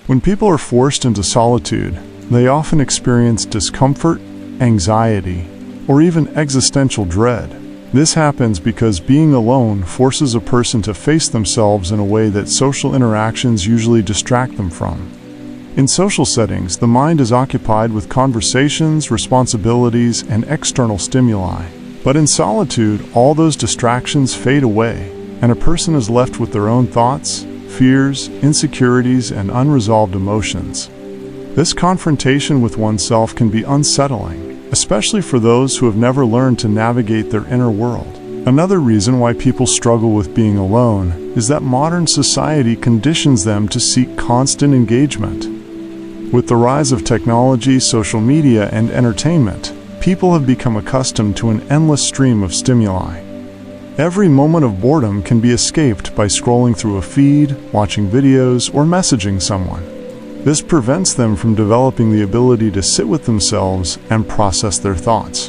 When people are forced into solitude, they often experience discomfort, anxiety, or even existential dread. This happens because being alone forces a person to face themselves in a way that social interactions usually distract them from. In social settings, the mind is occupied with conversations, responsibilities, and external stimuli. But in solitude, all those distractions fade away, and a person is left with their own thoughts, fears, insecurities, and unresolved emotions. This confrontation with oneself can be unsettling, especially for those who have never learned to navigate their inner world. Another reason why people struggle with being alone is that modern society conditions them to seek constant engagement. With the rise of technology, social media, and entertainment, people have become accustomed to an endless stream of stimuli. Every moment of boredom can be escaped by scrolling through a feed, watching videos, or messaging someone. This prevents them from developing the ability to sit with themselves and process their thoughts.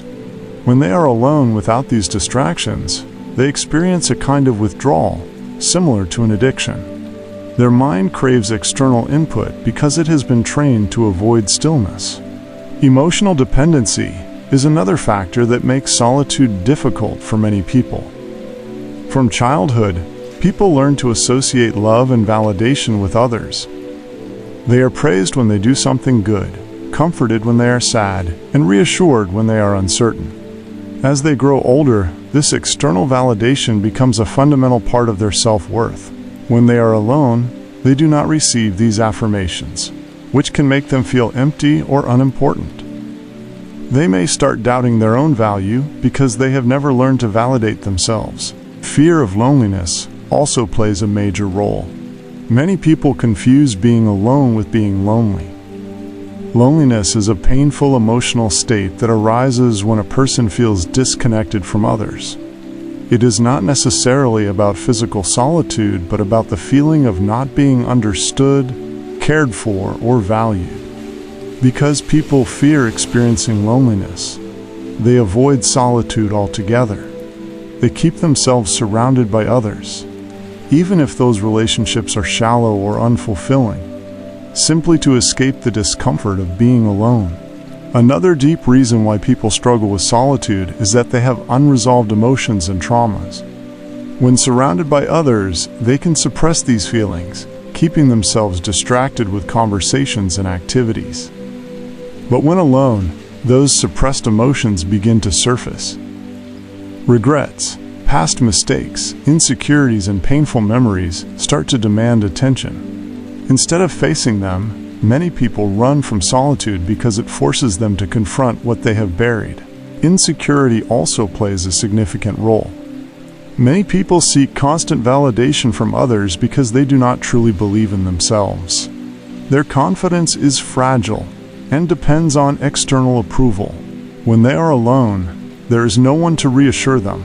When they are alone without these distractions, they experience a kind of withdrawal, similar to an addiction. Their mind craves external input because it has been trained to avoid stillness. Emotional dependency is another factor that makes solitude difficult for many people. From childhood, people learn to associate love and validation with others. They are praised when they do something good, comforted when they are sad, and reassured when they are uncertain. As they grow older, this external validation becomes a fundamental part of their self-worth. When they are alone, they do not receive these affirmations, which can make them feel empty or unimportant. They may start doubting their own value because they have never learned to validate themselves. Fear of loneliness also plays a major role. Many people confuse being alone with being lonely. Loneliness is a painful emotional state that arises when a person feels disconnected from others. It is not necessarily about physical solitude, but about the feeling of not being understood, cared for, or valued. Because people fear experiencing loneliness, they avoid solitude altogether. They keep themselves surrounded by others, even if those relationships are shallow or unfulfilling, simply to escape the discomfort of being alone. Another deep reason why people struggle with solitude is that they have unresolved emotions and traumas. When surrounded by others, they can suppress these feelings, keeping themselves distracted with conversations and activities. But when alone, those suppressed emotions begin to surface. Regrets, past mistakes, insecurities, and painful memories start to demand attention. Instead of facing them, many people run from solitude because it forces them to confront what they have buried. Insecurity also plays a significant role. Many people seek constant validation from others because they do not truly believe in themselves. Their confidence is fragile and depends on external approval. When they are alone, there is no one to reassure them,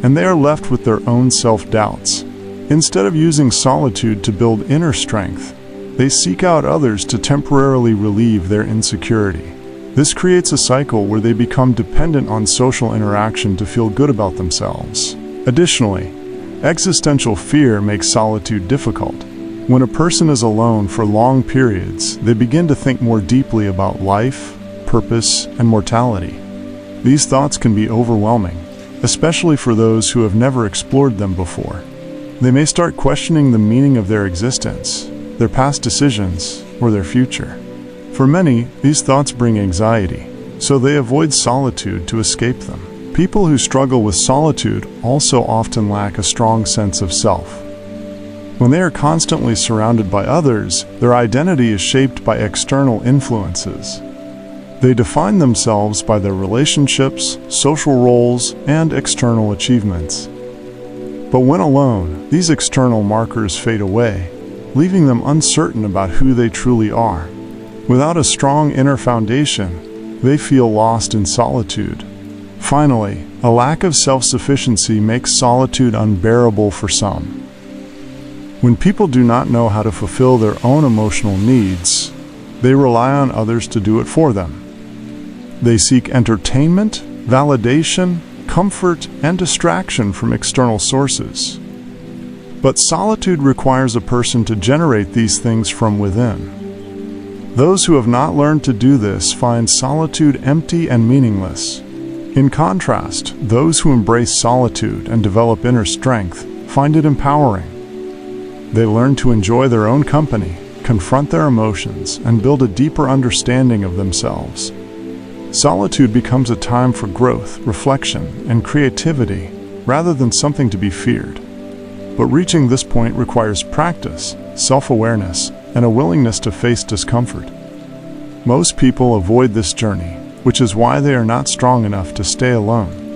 and they are left with their own self-doubts. Instead of using solitude to build inner strength, they seek out others to temporarily relieve their insecurity. This creates a cycle where they become dependent on social interaction to feel good about themselves. Additionally, existential fear makes solitude difficult. When a person is alone for long periods, they begin to think more deeply about life, purpose, and mortality. These thoughts can be overwhelming, especially for those who have never explored them before. They may start questioning the meaning of their existence, their past decisions, or their future. For many, these thoughts bring anxiety, so they avoid solitude to escape them. People who struggle with solitude also often lack a strong sense of self. When they are constantly surrounded by others, their identity is shaped by external influences. They define themselves by their relationships, social roles, and external achievements. But when alone, these external markers fade away, leaving them uncertain about who they truly are. Without a strong inner foundation, they feel lost in solitude. Finally, a lack of self-sufficiency makes solitude unbearable for some. When people do not know how to fulfill their own emotional needs, they rely on others to do it for them. They seek entertainment, validation, comfort, and distraction from external sources. But solitude requires a person to generate these things from within. Those who have not learned to do this find solitude empty and meaningless. In contrast, those who embrace solitude and develop inner strength find it empowering. They learn to enjoy their own company, confront their emotions, and build a deeper understanding of themselves. Solitude becomes a time for growth, reflection, and creativity, rather than something to be feared. But reaching this point requires practice, self-awareness, and a willingness to face discomfort. Most people avoid this journey, which is why they are not strong enough to stay alone.